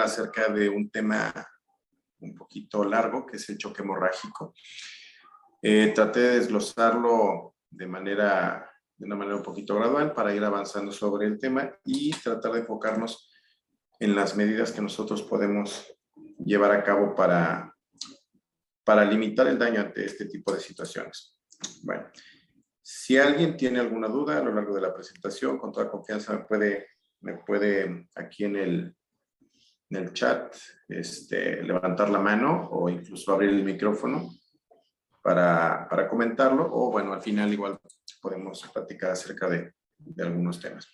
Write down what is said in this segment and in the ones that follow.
acerca de un tema un poquito largo, que es el choque hemorrágico. Traté de desglosarlo de una manera un poquito gradual para ir avanzando sobre el tema y tratar de enfocarnos en las medidas que nosotros podemos llevar a cabo para limitar el daño ante este tipo de situaciones. Bueno, si alguien tiene alguna duda a lo largo de la presentación, con toda confianza me puede aquí en el chat levantar la mano o incluso abrir el micrófono para comentarlo, o bueno, al final igual podemos platicar acerca de algunos temas.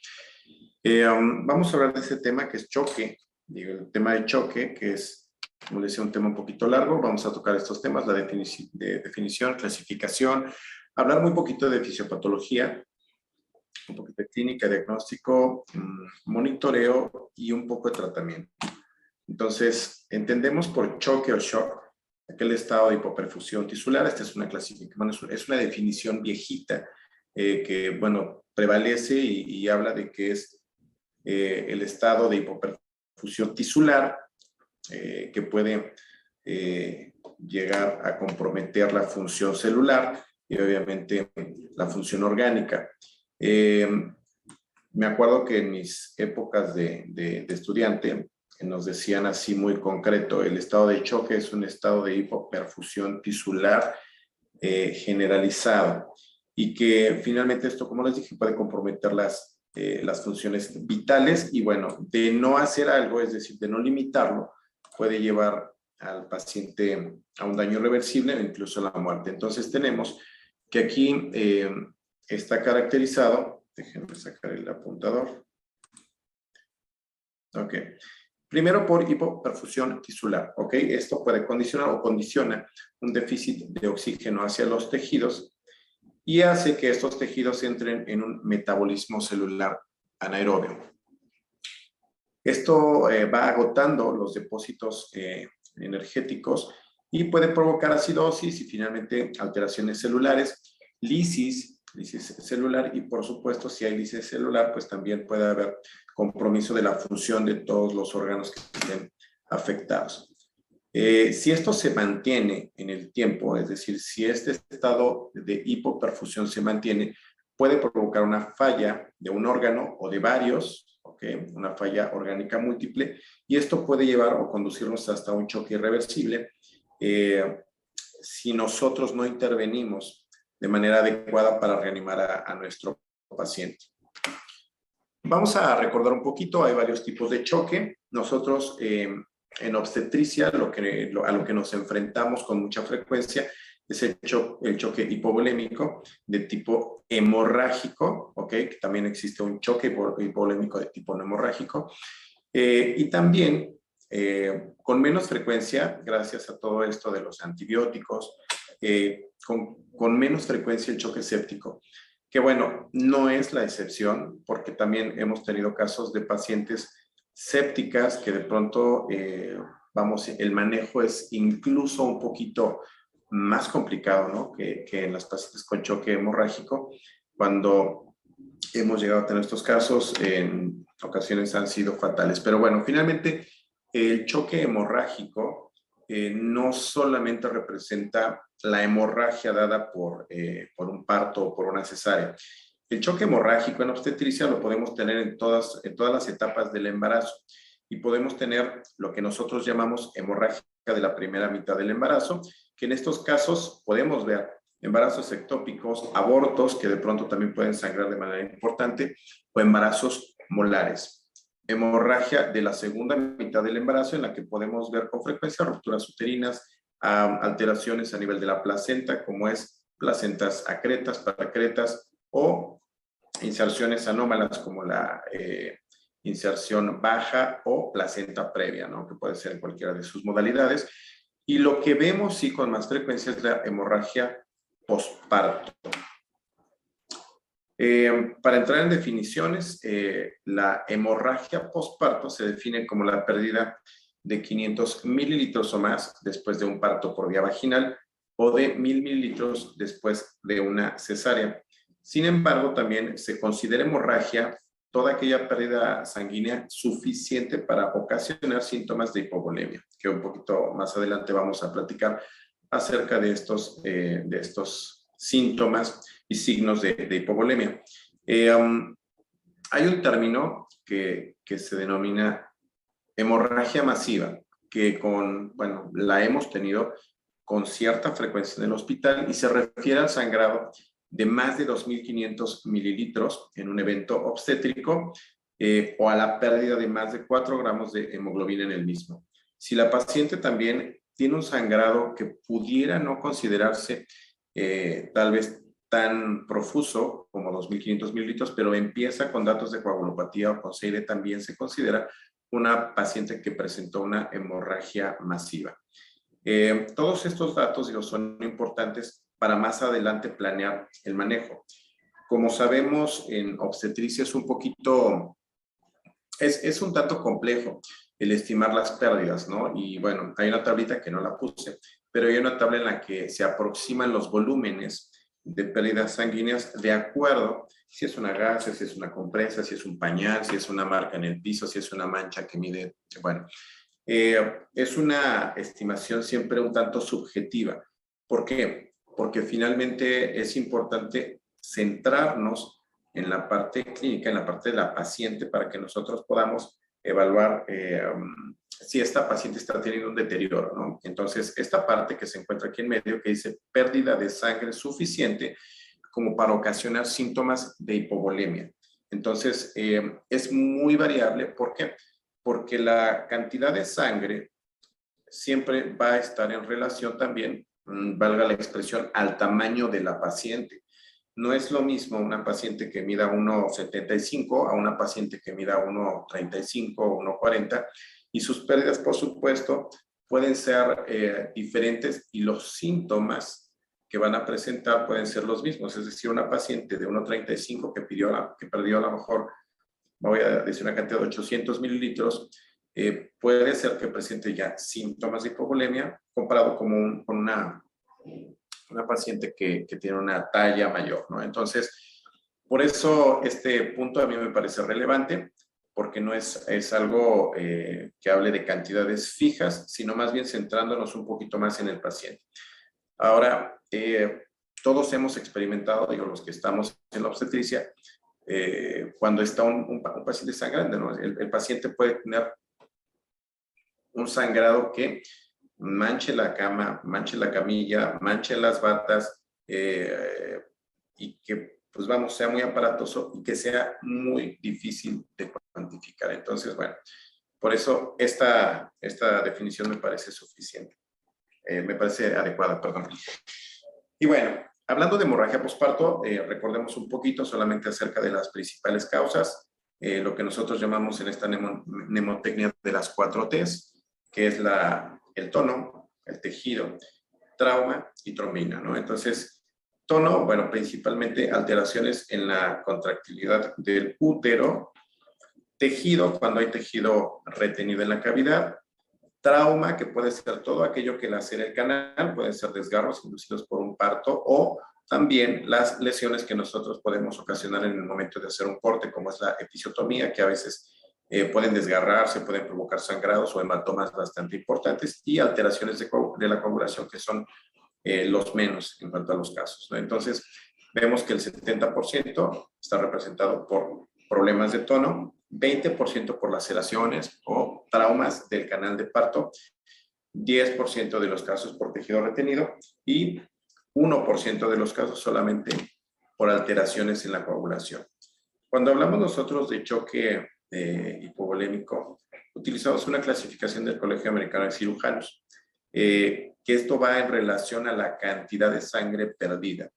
Vamos a hablar de ese tema que es choque. Digo, el tema de choque, que es, como les decía, un tema un poquito largo. Vamos a tocar estos temas, la definición, clasificación, hablar muy poquito de fisiopatología, un poquito de clínica, diagnóstico, monitoreo y un poco de tratamiento. Entonces, entendemos por choque o shock aquel estado de hipoperfusión tisular. Esta es una clasificación, es una definición viejita que, bueno, prevalece y habla de que es el estado de hipoperfusión tisular que puede llegar a comprometer la función celular y obviamente la función orgánica. Me acuerdo que en mis épocas de estudiante nos decían así muy concreto: el estado de choque es un estado de hipoperfusión tisular generalizado, y que finalmente esto, como les dije, puede comprometer las funciones vitales, y bueno, de no hacer algo, es decir, de no limitarlo, puede llevar al paciente a un daño irreversible e incluso a la muerte. Entonces tenemos que aquí está caracterizado, déjenme sacar el apuntador. Ok. Primero por hipoperfusión tisular, ¿ok? Esto puede condicionar o condiciona un déficit de oxígeno hacia los tejidos y hace que estos tejidos entren en un metabolismo celular anaerobio. Esto va agotando los depósitos energéticos y puede provocar acidosis y finalmente alteraciones celulares, lisis celular, y por supuesto, si hay lisis celular, pues también puede haber compromiso de la función de todos los órganos que estén afectados. Si esto se mantiene en el tiempo, es decir, si este estado de hipoperfusión se mantiene, puede provocar una falla de un órgano o de varios, ¿okay? Una falla orgánica múltiple, y esto puede llevar o conducirnos hasta un choque irreversible si nosotros no intervenimos de manera adecuada para reanimar a nuestro paciente. Vamos a recordar un poquito, hay varios tipos de choque. Nosotros en obstetricia a lo que nos enfrentamos con mucha frecuencia es el choque hipovolémico de tipo hemorrágico, ¿ok? Que también existe un choque hipovolémico de tipo no hemorrágico. Y también con menos frecuencia, gracias a todo esto de los antibióticos, con menos frecuencia el choque séptico, que bueno, no es la excepción, porque también hemos tenido casos de pacientes sépticas que de pronto, el manejo es incluso un poquito más complicado, ¿no? que en las pacientes con choque hemorrágico. Cuando hemos llegado a tener estos casos, en ocasiones han sido fatales. Pero bueno, finalmente el choque hemorrágico no solamente representa la hemorragia dada por un parto o por una cesárea. El choque hemorrágico en obstetricia lo podemos tener en todas las etapas del embarazo, y podemos tener lo que nosotros llamamos hemorragia de la primera mitad del embarazo, que en estos casos podemos ver embarazos ectópicos, abortos que de pronto también pueden sangrar de manera importante, o embarazos molares. Hemorragia de la segunda mitad del embarazo, en la que podemos ver con frecuencia rupturas uterinas, alteraciones a nivel de la placenta, como es placentas acretas, paracretas, o inserciones anómalas como la inserción baja o placenta previa, ¿no? Que puede ser en cualquiera de sus modalidades. Y lo que vemos sí con más frecuencia es la hemorragia posparto. Para entrar en definiciones, la hemorragia posparto se define como la pérdida de 500 mililitros o más después de un parto por vía vaginal, o de 1000 mililitros después de una cesárea. Sin embargo, también se considera hemorragia toda aquella pérdida sanguínea suficiente para ocasionar síntomas de hipovolemia, que un poquito más adelante vamos a platicar acerca de estos síntomas y signos de hipovolemia. Hay un término que se denomina hemorragia masiva, que la hemos tenido con cierta frecuencia en el hospital y se refiere al sangrado de más de 2.500 mililitros en un evento obstétrico o a la pérdida de más de 4 gramos de hemoglobina en el mismo. Si la paciente también tiene un sangrado que pudiera no considerarse tal vez tan profuso como 2.500 mililitros, pero empieza con datos de coagulopatía o con CID, también se considera una paciente que presentó una hemorragia masiva. Todos estos datos son importantes para más adelante planear el manejo. Como sabemos, en obstetricia es un poquito, es un tanto complejo el estimar las pérdidas, ¿no? Y bueno, hay una tablita que no la puse, pero hay una tabla en la que se aproximan los volúmenes de pérdidas sanguíneas de acuerdo si es una gasa, si es una compresa, si es un pañal, si es una marca en el piso, si es una mancha que mide, bueno. Es una estimación siempre un tanto subjetiva. ¿Por qué? Porque finalmente es importante centrarnos en la parte clínica, en la parte de la paciente, para que nosotros podamos evaluar si esta paciente está teniendo un deterioro, ¿no? Entonces, esta parte que se encuentra aquí en medio, que dice pérdida de sangre suficiente como para ocasionar síntomas de hipovolemia. Entonces, es muy variable. ¿Por qué? Porque la cantidad de sangre siempre va a estar en relación también, valga la expresión, al tamaño de la paciente. No es lo mismo una paciente que mida 1,75 a una paciente que mida 1,35 o 1,40, y sus pérdidas, por supuesto, pueden ser diferentes y los síntomas que van a presentar pueden ser los mismos. Es decir, una paciente de 1,35 que perdió a lo mejor, voy a decir una cantidad de 800 mililitros, puede ser que presente ya síntomas de hipovolemia comparado con una paciente que tiene una talla mayor, ¿no? Entonces, por eso este punto a mí me parece relevante, porque no es algo que hable de cantidades fijas, sino más bien centrándonos un poquito más en el paciente. Ahora, todos hemos experimentado, digo, los que estamos en la obstetricia, cuando está un paciente sangrante, ¿no? El paciente puede tener un sangrado que manche la cama, manche la camilla, manche las batas, y que, pues vamos, sea muy aparatoso y que sea muy difícil de cuantificar. Entonces, bueno, por eso esta definición me parece suficiente, me parece adecuada, perdón. Y bueno, hablando de hemorragia posparto, recordemos un poquito solamente acerca de las principales causas, lo que nosotros llamamos en esta mnemotecnia de las 4 T's, que es el tono, el tejido, trauma y trombina, ¿no? Entonces, tono, bueno, principalmente alteraciones en la contractilidad del útero, tejido, cuando hay tejido retenido en la cavidad, trauma, que puede ser todo aquello que lacera el canal, pueden ser desgarros inducidos por un parto o también las lesiones que nosotros podemos ocasionar en el momento de hacer un corte, como es la episiotomía, que a veces pueden desgarrarse, pueden provocar sangrados o hematomas bastante importantes, y alteraciones de la coagulación, que son los menos en cuanto a los casos, ¿no? Entonces, vemos que el 70% está representado por problemas de tono, 20% por laceraciones o traumas del canal de parto, 10% de los casos por tejido retenido y 1% de los casos solamente por alteraciones en la coagulación. Cuando hablamos nosotros de choque hipovolémico, utilizamos una clasificación del Colegio Americano de Cirujanos, que esto va en relación a la cantidad de sangre perdida.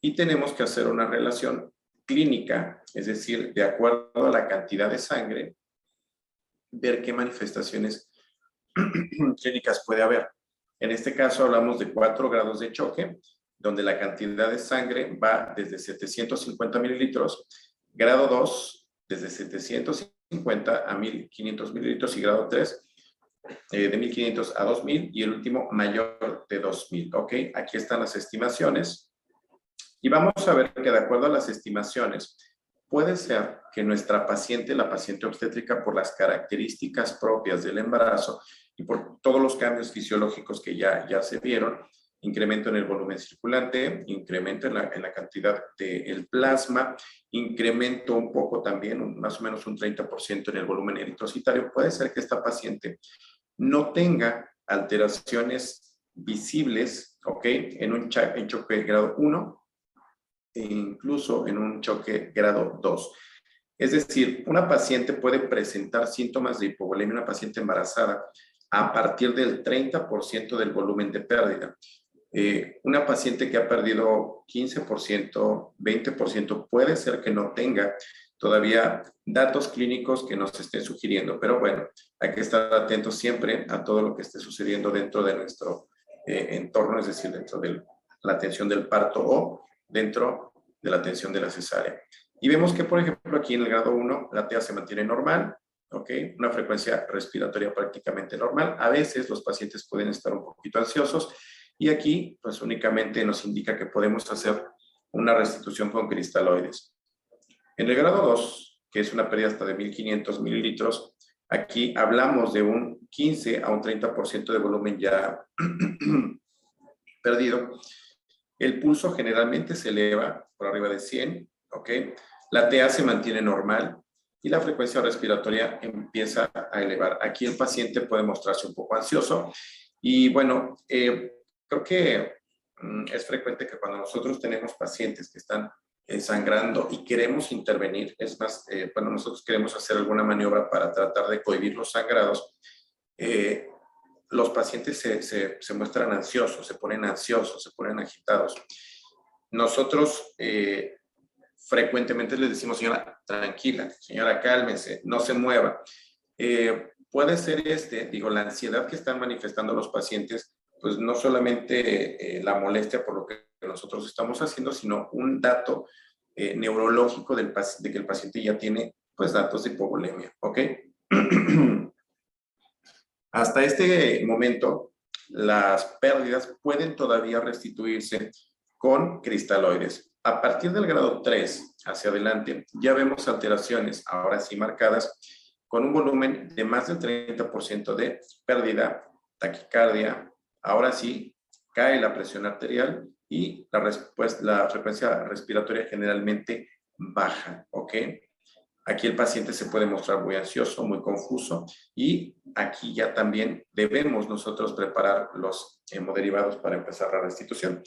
Y tenemos que hacer una relación clínica, es decir, de acuerdo a la cantidad de sangre, ver qué manifestaciones clínicas puede haber. En este caso hablamos de 4 grados de choque, donde la cantidad de sangre va desde 750 mililitros, grado 2, desde 750 a 1500 mililitros, y grado 3, de 1500 a 2000, y el último mayor de 2000. ¿Ok? Aquí están las estimaciones. Y vamos a ver que de acuerdo a las estimaciones puede ser que nuestra paciente, la paciente obstétrica, por las características propias del embarazo y por todos los cambios fisiológicos que ya se vieron, incremento en el volumen circulante, incremento en la cantidad del plasma, incremento un poco también, más o menos un 30% en el volumen eritrocitario. Puede ser que esta paciente no tenga alteraciones visibles, ¿ok? En choque grado 1 e incluso en un choque grado 2. Es decir, una paciente puede presentar síntomas de hipovolemia, una paciente embarazada, a partir del 30% del volumen de pérdida. Una paciente que ha perdido 15%, 20%, puede ser que no tenga todavía datos clínicos que nos estén sugiriendo, pero bueno, hay que estar atentos siempre a todo lo que esté sucediendo dentro de nuestro entorno, es decir, dentro de la atención del parto o dentro de la atención de la cesárea. Y vemos que, por ejemplo, aquí en el grado 1, la TA se mantiene normal, ¿ok? Una frecuencia respiratoria prácticamente normal. A veces los pacientes pueden estar un poquito ansiosos y aquí, pues únicamente nos indica que podemos hacer una restitución con cristaloides. En el grado 2, que es una pérdida hasta de 1500 mililitros, aquí hablamos de un 15 a un 30% de volumen ya perdido. El pulso generalmente se eleva por arriba de 100, ¿ok? La TA se mantiene normal y la frecuencia respiratoria empieza a elevar. Aquí el paciente puede mostrarse un poco ansioso y bueno, creo que es frecuente que cuando nosotros tenemos pacientes que están sangrando y queremos intervenir, es más, bueno, nosotros queremos hacer alguna maniobra para tratar de cohibir los sangrados, los pacientes se muestran ansiosos, se ponen agitados. Nosotros frecuentemente les decimos, señora, tranquila, señora, cálmese, no se mueva. Puede ser la ansiedad que están manifestando los pacientes, pues no solamente la molestia por lo que nosotros estamos haciendo, sino un dato neurológico de que el paciente ya tiene, pues, datos de hipovolemia, ¿ok? Hasta este momento, las pérdidas pueden todavía restituirse con cristaloides. A partir del grado 3 hacia adelante, ya vemos alteraciones, ahora sí marcadas, con un volumen de más del 30% de pérdida, taquicardia, ahora sí cae la presión arterial y la frecuencia respiratoria generalmente baja, ¿ok? Aquí el paciente se puede mostrar muy ansioso, muy confuso y aquí ya también debemos nosotros preparar los hemoderivados para empezar la restitución.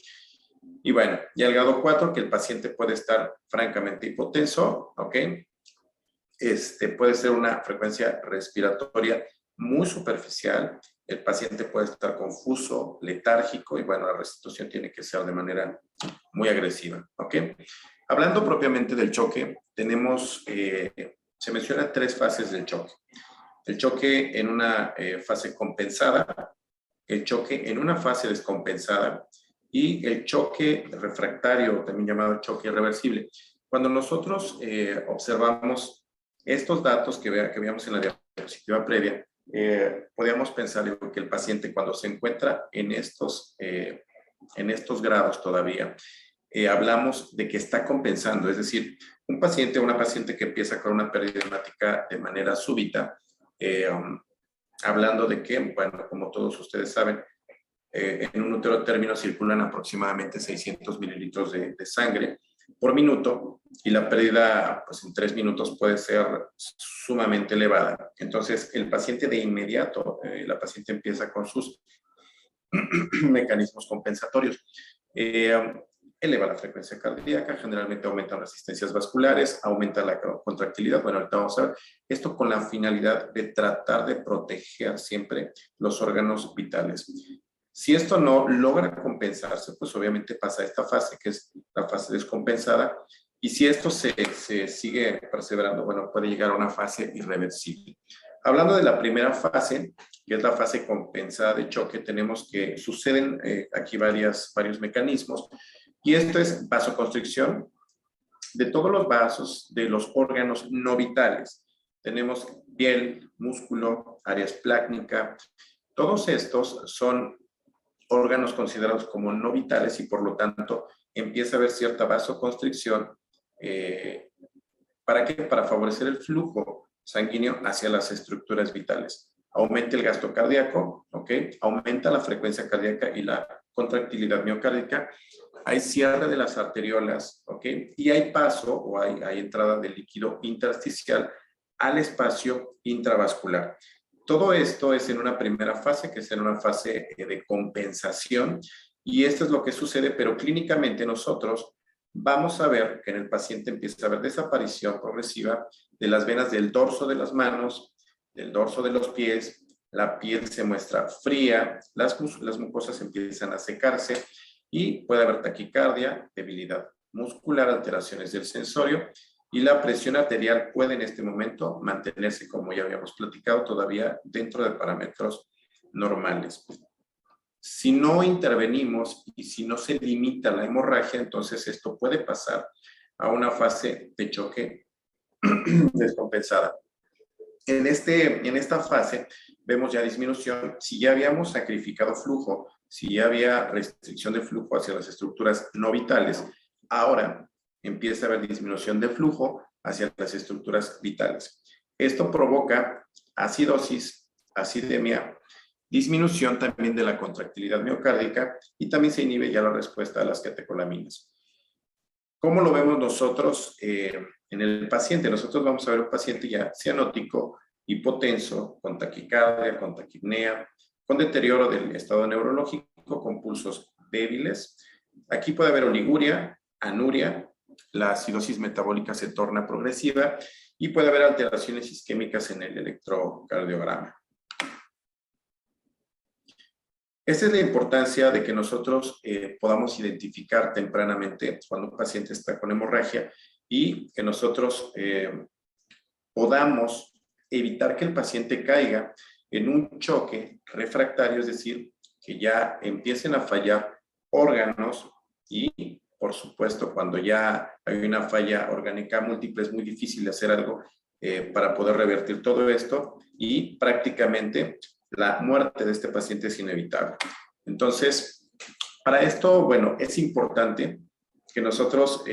Y bueno, ya el grado 4, que el paciente puede estar francamente hipotenso, ¿ok? Puede ser una frecuencia respiratoria muy superficial, el paciente puede estar confuso, letárgico y bueno, la restitución tiene que ser de manera muy agresiva, ¿ok? Hablando propiamente del choque, tenemos, se menciona 3 fases del choque. El choque en una fase compensada, el choque en una fase descompensada y el choque refractario, también llamado choque irreversible. Cuando nosotros observamos estos datos que veíamos en la diapositiva previa, podríamos pensar que el paciente cuando se encuentra en estos grados todavía, hablamos de que está compensando, es decir, un paciente o una paciente que empieza con una pérdida hemática de manera súbita, hablando de que, bueno, como todos ustedes saben, en un útero término circulan aproximadamente 600 mililitros de sangre por minuto y la pérdida, pues en 3 minutos puede ser sumamente elevada. Entonces, el paciente de inmediato, la paciente empieza con sus mecanismos compensatorios. Eleva la frecuencia cardíaca, generalmente aumentan resistencias vasculares, aumenta la contractilidad. Bueno, ahorita vamos a ver esto con la finalidad de tratar de proteger siempre los órganos vitales. Si esto no logra compensarse, pues obviamente pasa esta fase, que es la fase descompensada, y si esto se sigue perseverando, bueno, puede llegar a una fase irreversible. Hablando de la primera fase, que es la fase compensada de choque, tenemos que suceden aquí varios mecanismos, y esto es vasoconstricción de todos los vasos de los órganos no vitales. Tenemos piel, músculo, área esplácnica. Todos estos son órganos considerados como no vitales y por lo tanto empieza a haber cierta vasoconstricción ¿Para qué? Para favorecer el flujo sanguíneo hacia las estructuras vitales. Aumenta el gasto cardíaco, ¿ok? Aumenta la frecuencia cardíaca y la contractilidad miocárdica. Hay cierre de las arteriolas, ¿ok? Y hay paso o hay entrada de líquido intersticial al espacio intravascular. Todo esto es en una primera fase, que es en una fase de compensación, y esto es lo que sucede, pero clínicamente nosotros vamos a ver que en el paciente empieza a haber desaparición progresiva de las venas del dorso de las manos, del dorso de los pies, la piel se muestra fría, las mucosas empiezan a secarse y puede haber taquicardia, debilidad muscular, alteraciones del sensorio, y la presión arterial puede en este momento mantenerse, como ya habíamos platicado, todavía dentro de parámetros normales. Si no intervenimos y si no se limita la hemorragia, entonces esto puede pasar a una fase de choque descompensada. En esta fase vemos ya disminución. Si ya habíamos sacrificado flujo, si ya había restricción de flujo hacia las estructuras no vitales, ahora empieza a haber disminución de flujo hacia las estructuras vitales. Esto provoca acidosis, acidemia, disminución también de la contractilidad miocárdica y también se inhibe ya la respuesta a las catecolaminas. ¿Cómo lo vemos nosotros en el paciente? Nosotros vamos a ver un paciente ya cianótico, hipotenso, con taquicardia, con taquipnea, con deterioro del estado neurológico, con pulsos débiles. Aquí puede haber oliguria, anuria, la acidosis metabólica se torna progresiva y puede haber alteraciones isquémicas en el electrocardiograma. Esa es la importancia de que nosotros podamos identificar tempranamente cuando un paciente está con hemorragia y que nosotros podamos evitar que el paciente caiga en un choque refractario, es decir, que ya empiecen a fallar órganos y, por supuesto, cuando ya hay una falla orgánica múltiple es muy difícil hacer algo para poder revertir todo esto y prácticamente la muerte de este paciente es inevitable. Entonces, para esto, bueno, es importante que nosotros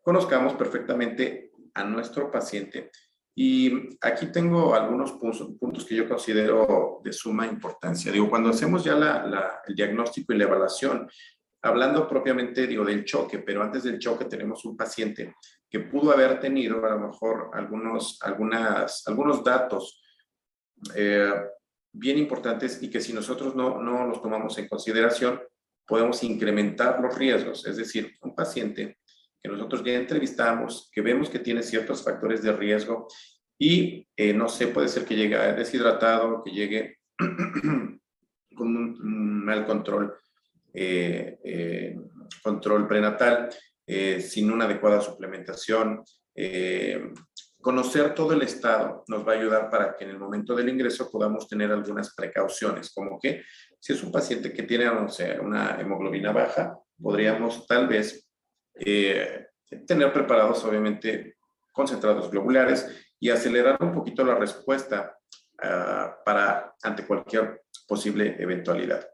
conozcamos perfectamente a nuestro paciente. Y aquí tengo algunos puntos que yo considero de suma importancia. Digo, cuando hacemos ya el diagnóstico y la evaluación, hablando propiamente, digo, del choque, pero antes del choque tenemos un paciente que pudo haber tenido a lo mejor algunos datos bien importantes y que si nosotros no los tomamos en consideración, podemos incrementar los riesgos. Es decir, un paciente que nosotros ya entrevistamos, que vemos que tiene ciertos factores de riesgo y, no sé, puede ser que llegue deshidratado, que llegue con un mal control prenatal, sin una adecuada suplementación. Conocer todo el estado nos va a ayudar para que en el momento del ingreso podamos tener algunas precauciones, como que si es un paciente que tiene, no sé, una hemoglobina baja, podríamos tal vez tener preparados, obviamente, concentrados globulares y acelerar un poquito la respuesta ante cualquier posible eventualidad.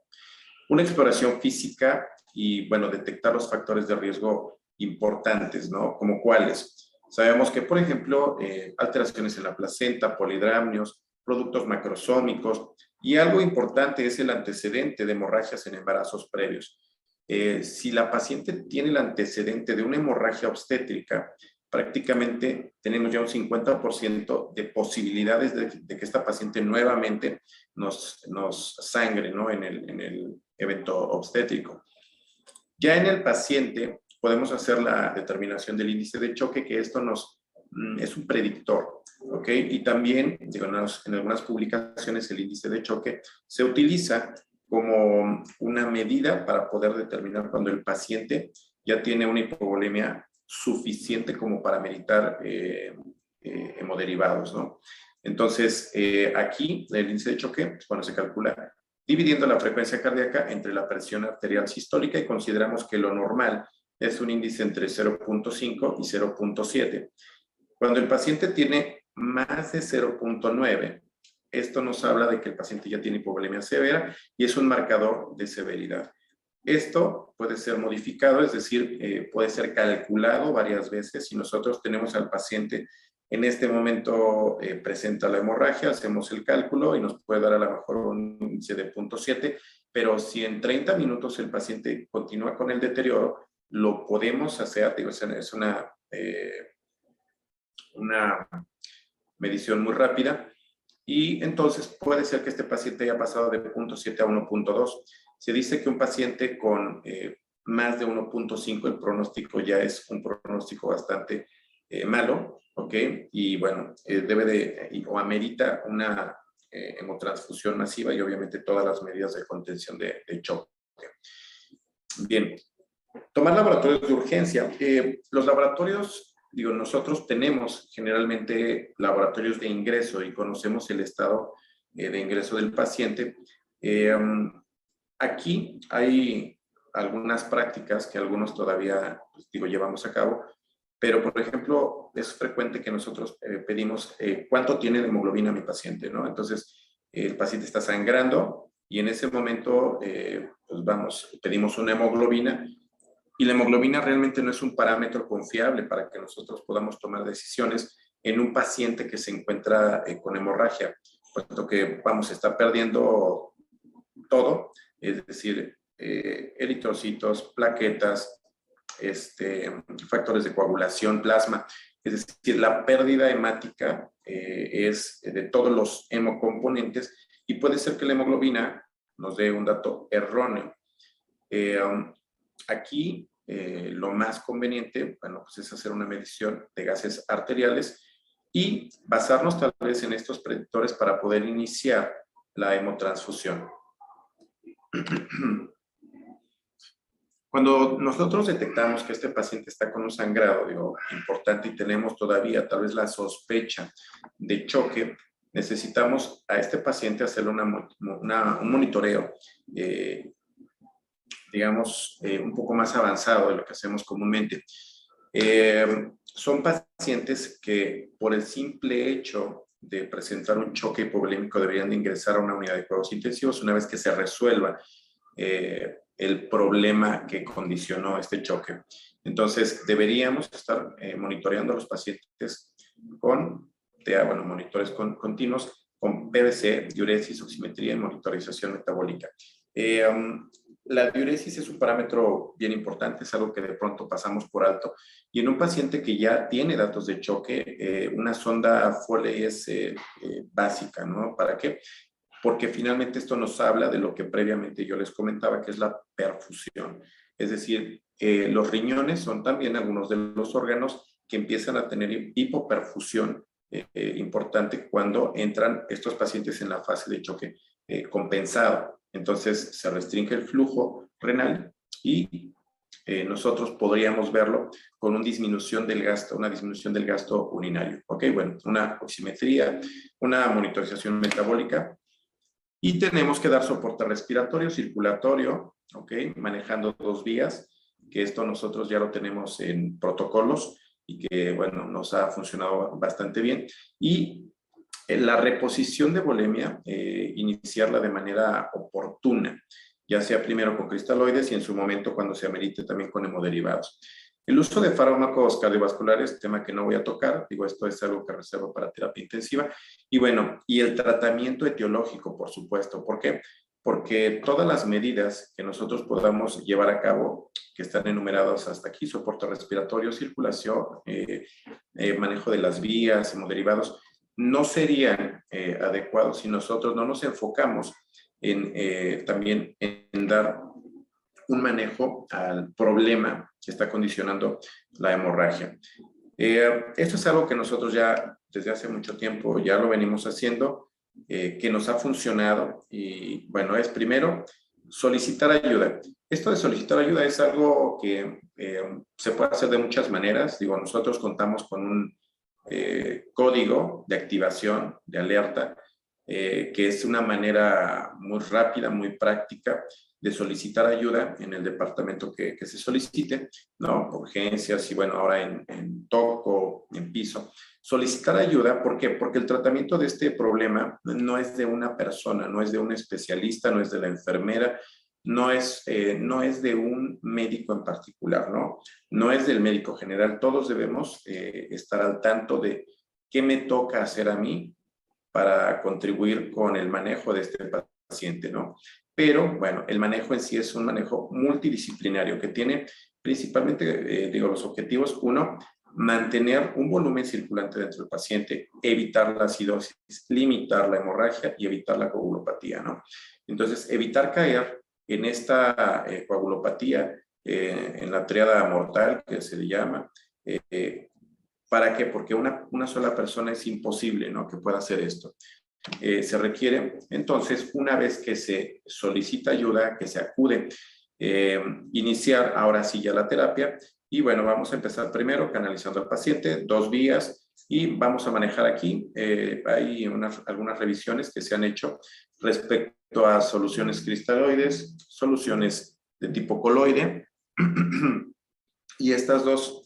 Una exploración física y, bueno, detectar los factores de riesgo importantes, ¿no? Como cuáles. Sabemos que, por ejemplo, alteraciones en la placenta, polidramnios, productos macrosómicos, y algo importante es el antecedente de hemorragias en embarazos previos. Si la paciente tiene el antecedente de una hemorragia obstétrica, prácticamente tenemos ya un 50% de posibilidades de que esta paciente nuevamente nos sangre, ¿no? en el evento obstétrico. Ya en el paciente podemos hacer la determinación del índice de choque, que esto es un predictor, ¿ok? Y también, digo, en algunas publicaciones el índice de choque se utiliza como una medida para poder determinar cuando el paciente ya tiene una hipovolemia suficiente como para meritar hemoderivados, ¿no? Entonces, aquí el índice de choque, cuando se calcula dividiendo la frecuencia cardíaca entre la presión arterial sistólica, y consideramos que lo normal es un índice entre 0.5 y 0.7. Cuando el paciente tiene más de 0.9, esto nos habla de que el paciente ya tiene hipovolemia severa y es un marcador de severidad. Esto puede ser modificado, es decir, puede ser calculado varias veces. Si nosotros tenemos al paciente en este momento presenta la hemorragia, hacemos el cálculo y nos puede dar a lo mejor un índice de 0.7, pero si en 30 minutos el paciente continúa con el deterioro, lo podemos hacer, digo, es una medición muy rápida, y entonces puede ser que este paciente haya pasado de 0.7 a 1.2. Se dice que un paciente con más de 1.5, el pronóstico ya es un pronóstico bastante malo, ¿ok? Y bueno, debe de, o amerita una hemotransfusión masiva y obviamente todas las medidas de contención de choque. Bien, tomar laboratorios de urgencia. Los laboratorios, digo, nosotros tenemos generalmente laboratorios de ingreso y conocemos el estado de ingreso del paciente. Aquí hay algunas prácticas que algunos todavía, pues, digo, llevamos a cabo, pero por ejemplo, es frecuente que nosotros pedimos cuánto tiene de hemoglobina mi paciente, ¿no? Entonces, el paciente está sangrando y en ese momento, pues vamos, pedimos una hemoglobina. Y la hemoglobina realmente no es un parámetro confiable para que nosotros podamos tomar decisiones en un paciente que se encuentra con hemorragia, puesto que vamos a estar perdiendo todo, es decir, eritrocitos, plaquetas, factores de coagulación, plasma. Es decir, la pérdida hemática es de todos los hemocomponentes y puede ser que la hemoglobina nos dé un dato erróneo. Aquí lo más conveniente, bueno, pues es hacer una medición de gases arteriales y basarnos tal vez en estos predictores para poder iniciar la hemotransfusión. Cuando nosotros detectamos que este paciente está con un sangrado, digo, importante, y tenemos todavía tal vez la sospecha de choque, necesitamos a este paciente hacerle un monitoreo, digamos, un poco más avanzado de lo que hacemos comúnmente. Son pacientes que por el simple hecho de presentar un choque hipovolémico deberían de ingresar a una unidad de cuidados intensivos una vez que se resuelva el problema que condicionó este choque. Entonces, deberíamos estar monitoreando a los pacientes con monitores continuos, con PVC, diuresis, oximetría y monitorización metabólica. La diuresis es un parámetro bien importante, es algo que de pronto pasamos por alto. Y en un paciente que ya tiene datos de choque, una sonda Foley es básica, ¿no? ¿Para qué? Porque finalmente esto nos habla de lo que previamente yo les comentaba, que es la perfusión. Es decir, los riñones son también algunos de los órganos que empiezan a tener hipoperfusión importante cuando entran estos pacientes en la fase de choque compensado. Entonces se restringe el flujo renal y nosotros podríamos verlo con una disminución del gasto urinario. Ok, bueno, una oximetría, una monitorización metabólica, y tenemos que dar soporte respiratorio, circulatorio, ok, manejando 2 vías, que esto nosotros ya lo tenemos en protocolos y que, bueno, nos ha funcionado bastante bien. Y la reposición de volemia, iniciarla de manera oportuna, ya sea primero con cristaloides y en su momento cuando se amerite también con hemoderivados. El uso de fármacos cardiovasculares, tema que no voy a tocar, digo, esto es algo que reservo para terapia intensiva. Y bueno, y el tratamiento etiológico, por supuesto. ¿Por qué? Porque todas las medidas que nosotros podamos llevar a cabo, que están enumeradas hasta aquí, soporte respiratorio, circulación, manejo de las vías, hemoderivados, no serían adecuados si nosotros no nos enfocamos en también en dar un manejo al problema que está condicionando la hemorragia. Esto es algo que nosotros ya desde hace mucho tiempo ya lo venimos haciendo, que nos ha funcionado, y bueno, es primero solicitar ayuda. Esto de solicitar ayuda es algo que se puede hacer de muchas maneras. Digo, nosotros contamos con un código de activación, de alerta, que es una manera muy rápida, muy práctica de solicitar ayuda en el departamento que se solicite, ¿no? Urgencias y bueno, ahora en toco, en piso. Solicitar ayuda, ¿por qué? Porque el tratamiento de este problema no es de una persona, no es de un especialista, no es de la enfermera, no es de un médico en particular, ¿no? No es del médico general. Todos debemos estar al tanto de qué me toca hacer a mí para contribuir con el manejo de este paciente, ¿no? Pero, bueno, el manejo en sí es un manejo multidisciplinario que tiene principalmente, los objetivos. Uno, mantener un volumen circulante dentro del paciente, evitar la acidosis, limitar la hemorragia y evitar la coagulopatía, ¿no? Entonces, evitar caer en esta coagulopatía, en la triada mortal que se le llama. ¿Para qué? Porque una sola persona es imposible, ¿no?, que pueda hacer esto. Se requiere, entonces, una vez que se solicita ayuda, que se acude, iniciar ahora sí ya la terapia. Y bueno, vamos a empezar primero canalizando al paciente, 2 vías, y vamos a manejar aquí. Hay algunas revisiones que se han hecho respecto a soluciones cristaloides, soluciones de tipo coloide, y estas dos,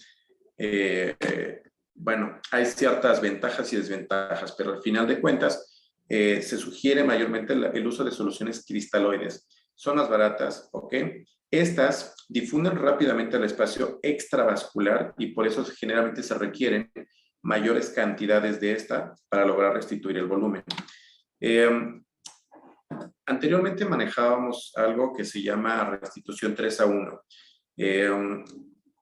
bueno, hay ciertas ventajas y desventajas, pero al final de cuentas, se sugiere mayormente el uso de soluciones cristaloides. Son más baratas, ¿ok? Estas difunden rápidamente al espacio extravascular y por eso generalmente se requieren mayores cantidades de esta para lograr restituir el volumen. Anteriormente manejábamos algo que se llama restitución 3:1.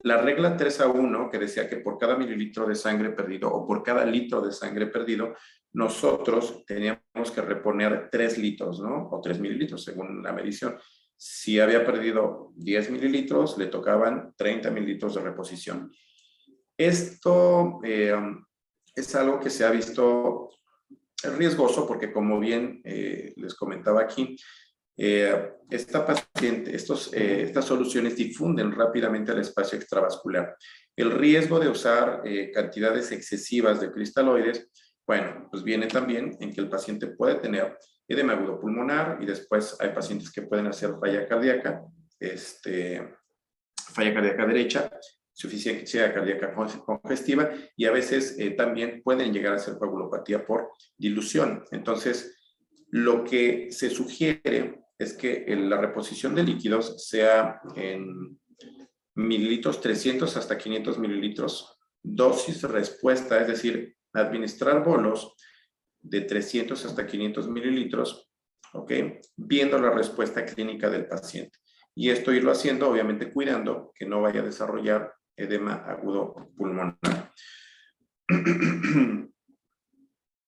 La regla 3:1, que decía que por cada mililitro de sangre perdido o por cada litro de sangre perdido, nosotros teníamos que reponer 3 litros, ¿no? O 3 mililitros, según la medición. Si había perdido 10 mililitros, le tocaban 30 mililitros de reposición. Esto es algo que se ha visto riesgoso porque, como bien les comentaba aquí, estas soluciones difunden rápidamente al espacio extravascular. El riesgo de usar cantidades excesivas de cristaloides, bueno, pues viene también en que el paciente puede tener edema agudo pulmonar y después hay pacientes que pueden hacer falla cardíaca derecha, insuficiencia cardíaca congestiva, y a veces también pueden llegar a ser coagulopatía por dilución. Entonces, lo que se sugiere es que la reposición de líquidos sea en mililitros, 300 hasta 500 mililitros, dosis respuesta, es decir, administrar bolos de 300 hasta 500 mililitros, ¿ok? Viendo la respuesta clínica del paciente. Y esto irlo haciendo, obviamente, cuidando que no vaya a desarrollar edema agudo pulmonar.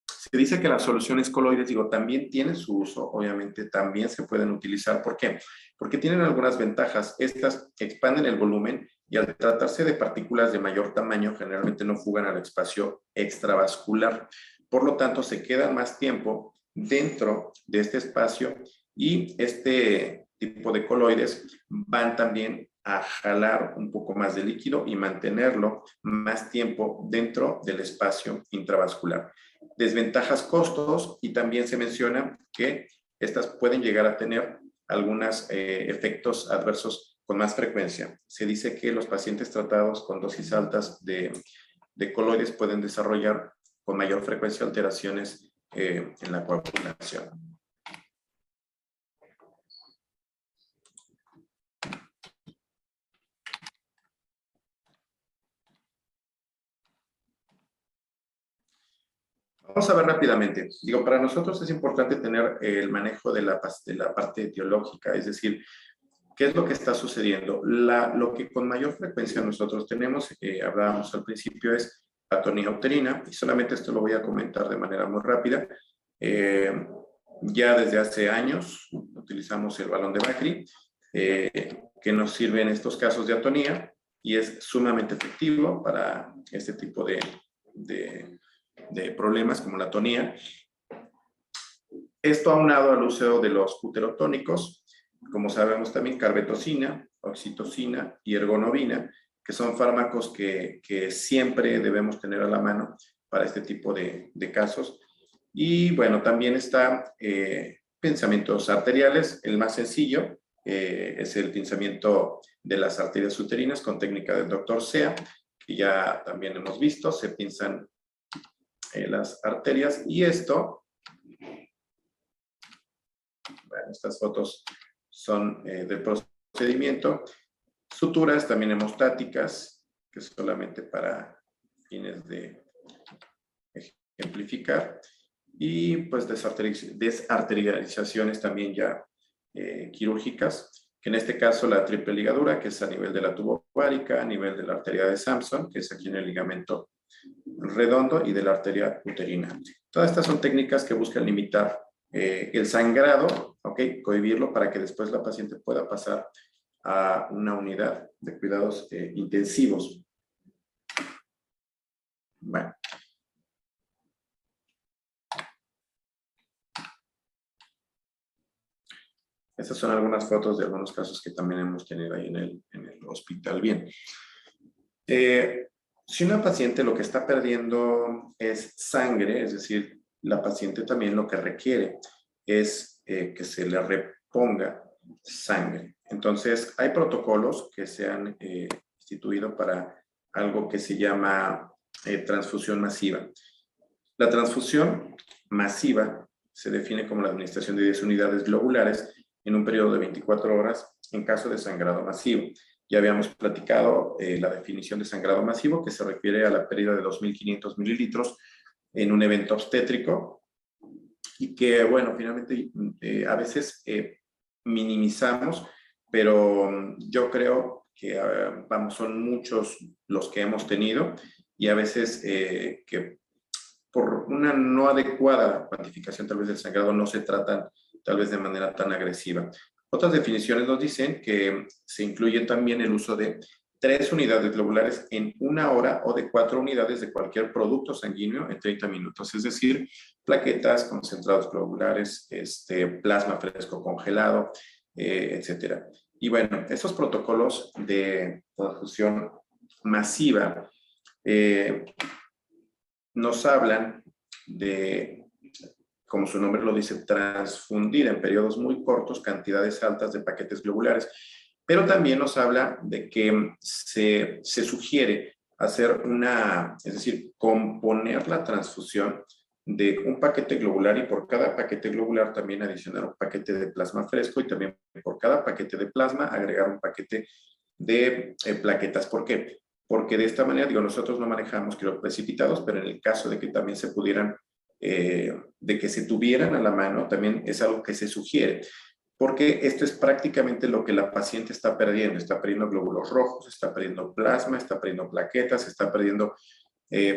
Se dice que las soluciones coloides, también tienen su uso, obviamente también se pueden utilizar. ¿Por qué? Porque tienen algunas ventajas. Estas expanden el volumen y al tratarse de partículas de mayor tamaño, generalmente no fugan al espacio extravascular. Por lo tanto, se quedan más tiempo dentro de este espacio y este tipo de coloides van también a jalar un poco más de líquido y mantenerlo más tiempo dentro del espacio intravascular. Desventajas, costos, y también se menciona que estas pueden llegar a tener algunos efectos adversos con más frecuencia. Se dice que los pacientes tratados con dosis altas de coloides pueden desarrollar con mayor frecuencia alteraciones en la coagulación. Vamos a ver rápidamente. Para nosotros es importante tener el manejo de la parte etiológica, es decir, ¿qué es lo que está sucediendo? Lo que con mayor frecuencia nosotros tenemos, hablábamos al principio, es atonía uterina, y solamente esto lo voy a comentar de manera muy rápida. Ya desde hace años utilizamos el balón de Bakri, que nos sirve en estos casos de atonía, y es sumamente efectivo para este tipo de problemas como la atonía. Esto aunado al uso de los uterotónicos, como sabemos también carbetocina, oxitocina y ergonovina, que son fármacos que siempre debemos tener a la mano para este tipo de casos. Y bueno, también está pensamientos arteriales. El más sencillo es el pinzamiento de las arterias uterinas con técnica del Dr. Sea, que ya también hemos visto. Se pinzan las arterias, y esto, bueno, estas fotos son del procedimiento. Suturas también hemostáticas, que es solamente para fines de ejemplificar. Y pues desarterializaciones también ya quirúrgicas, que en este caso la triple ligadura, que es a nivel de la tuba ovárica, a nivel de la arteria de Samson, que es aquí en el ligamento redondo, y de la arteria uterina. Todas estas son técnicas que buscan limitar el sangrado, ¿ok? Cohibirlo para que después la paciente pueda pasar a una unidad de cuidados intensivos. Bueno. Estas son algunas fotos de algunos casos que también hemos tenido ahí en el hospital. Bien. Si una paciente lo que está perdiendo es sangre, es decir, la paciente también lo que requiere es que se le reponga sangre. Entonces, hay protocolos que se han instituido para algo que se llama transfusión masiva. La transfusión masiva se define como la administración de 10 unidades globulares en un periodo de 24 horas en caso de sangrado masivo. Ya habíamos platicado la definición de sangrado masivo, que se refiere a la pérdida de 2.500 mililitros en un evento obstétrico y que, bueno, finalmente a veces minimizamos, pero yo creo que, vamos, son muchos los que hemos tenido y a veces que por una no adecuada cuantificación tal vez del sangrado no se tratan tal vez de manera tan agresiva. Otras definiciones nos dicen que se incluye también el uso de 3 unidades globulares en 1 hora o de 4 unidades de cualquier producto sanguíneo en 30 minutos, es decir, plaquetas, concentrados globulares, plasma fresco congelado, etcétera. Y bueno, esos protocolos de transfusión masiva nos hablan de, como su nombre lo dice, transfundir en periodos muy cortos cantidades altas de paquetes globulares, pero también nos habla de que se sugiere hacer es decir, componer la transfusión de un paquete globular y por cada paquete globular también adicionar un paquete de plasma fresco y también por cada paquete de plasma agregar un paquete de plaquetas. ¿Por qué? Porque de esta manera, digo, nosotros no manejamos crioprecipitados, pero en el caso de que también se pudieran, de que se tuvieran a la mano, también es algo que se sugiere, porque esto es prácticamente lo que la paciente está perdiendo glóbulos rojos, está perdiendo plasma, está perdiendo plaquetas, está perdiendo,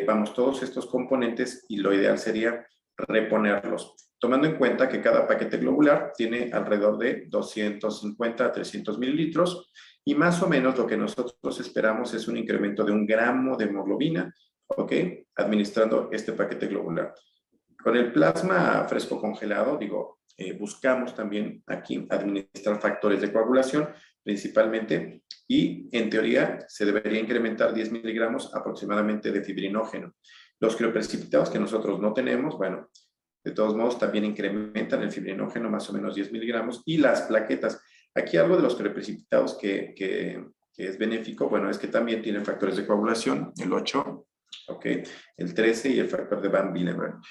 vamos, todos estos componentes y lo ideal sería reponerlos, tomando en cuenta que cada paquete globular tiene alrededor de 250 a 300 mililitros, y más o menos lo que nosotros esperamos es un incremento de 1 gramo de hemoglobina, ¿ok? Administrando este paquete globular. Con el plasma fresco congelado, digo, buscamos también aquí administrar factores de coagulación principalmente y en teoría se debería incrementar 10 miligramos aproximadamente de fibrinógeno. Los crioprecipitados que nosotros no tenemos, bueno, de todos modos también incrementan el fibrinógeno más o menos 10 miligramos y las plaquetas. Aquí algo de los crioprecipitados que es benéfico, bueno, es que también tienen factores de coagulación, el 8, ¿ok? El 13 y el factor de Van Willebrand.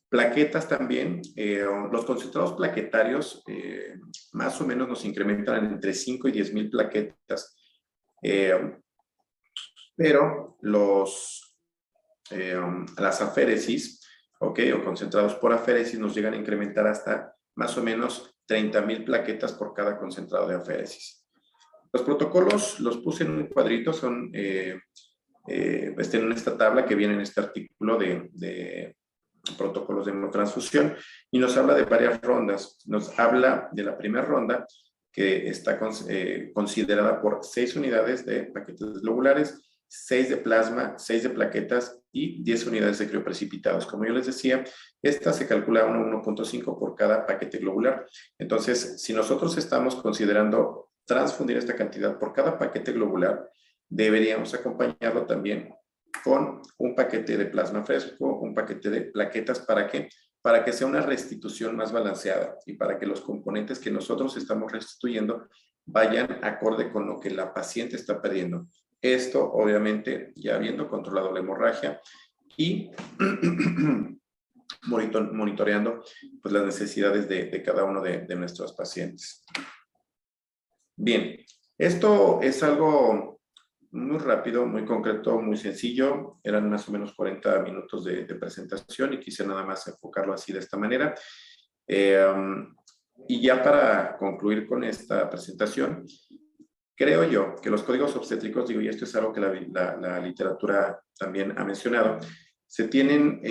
Plaquetas también, los concentrados plaquetarios más o menos nos incrementan entre 5 y 10 mil plaquetas, pero las aféresis, ¿ok? O concentrados por aféresis nos llegan a incrementar hasta más o menos 30,000 plaquetas por cada concentrado de aféresis. Los protocolos los puse en un cuadrito, son en esta tabla que viene en este artículo de protocolos de hemotransfusión y nos habla de varias rondas. Nos habla de la primera ronda que está considerada por 6 unidades de paquetes globulares, 6 de plasma, 6 de plaquetas y 10 unidades de crioprecipitados. Como yo les decía, esta se calcula 1.5 por cada paquete globular. Entonces, si nosotros estamos considerando transfundir esta cantidad por cada paquete globular, deberíamos acompañarlo también con un paquete de plasma fresco, un paquete de plaquetas. ¿Para qué? Para que sea una restitución más balanceada y para que los componentes que nosotros estamos restituyendo vayan acorde con lo que la paciente está perdiendo. Esto, obviamente, ya habiendo controlado la hemorragia y monitoreando pues, las necesidades de cada uno de nuestros pacientes. Bien, esto es algo muy rápido, muy concreto, muy sencillo. Eran más o menos 40 minutos de presentación y quise nada más enfocarlo así de esta manera. Y ya para concluir con esta presentación, creo yo que los códigos obstétricos, digo, y esto es algo que la literatura también ha mencionado, se tienen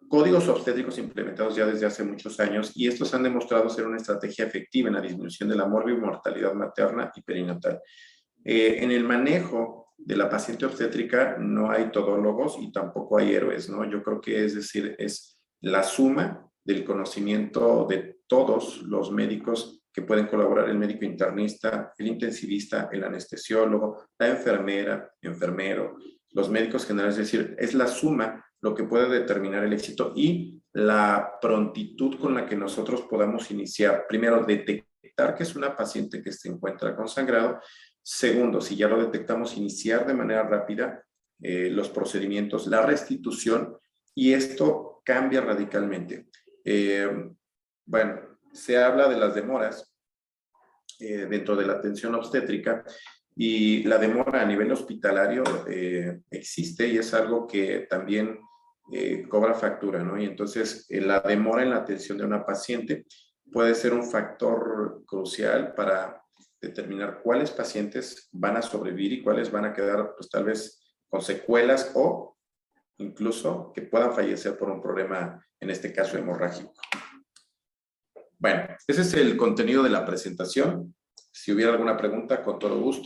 códigos obstétricos implementados ya desde hace muchos años y estos han demostrado ser una estrategia efectiva en la disminución de la morbimortalidad materna y perinatal. En el manejo de la paciente obstétrica no hay todólogos y tampoco hay héroes, ¿no? Yo creo que es decir, es la suma del conocimiento de todos los médicos que pueden colaborar, el médico internista, el intensivista, el anestesiólogo, la enfermera, enfermero, los médicos generales, es decir, es la suma lo que puede determinar el éxito y la prontitud con la que nosotros podamos iniciar. Primero, detectar que es una paciente que se encuentra con sangrado. Segundo, si ya lo detectamos, iniciar de manera rápida los procedimientos, la restitución, y esto cambia radicalmente. Bueno, se habla de las demoras dentro de la atención obstétrica y la demora a nivel hospitalario existe y es algo que también cobra factura, ¿no? Y entonces la demora en la atención de una paciente puede ser un factor crucial para determinar cuáles pacientes van a sobrevivir y cuáles van a quedar, pues tal vez con secuelas o incluso que puedan fallecer por un problema, en este caso hemorrágico. Bueno, ese es el contenido de la presentación. Si hubiera alguna pregunta, con todo gusto.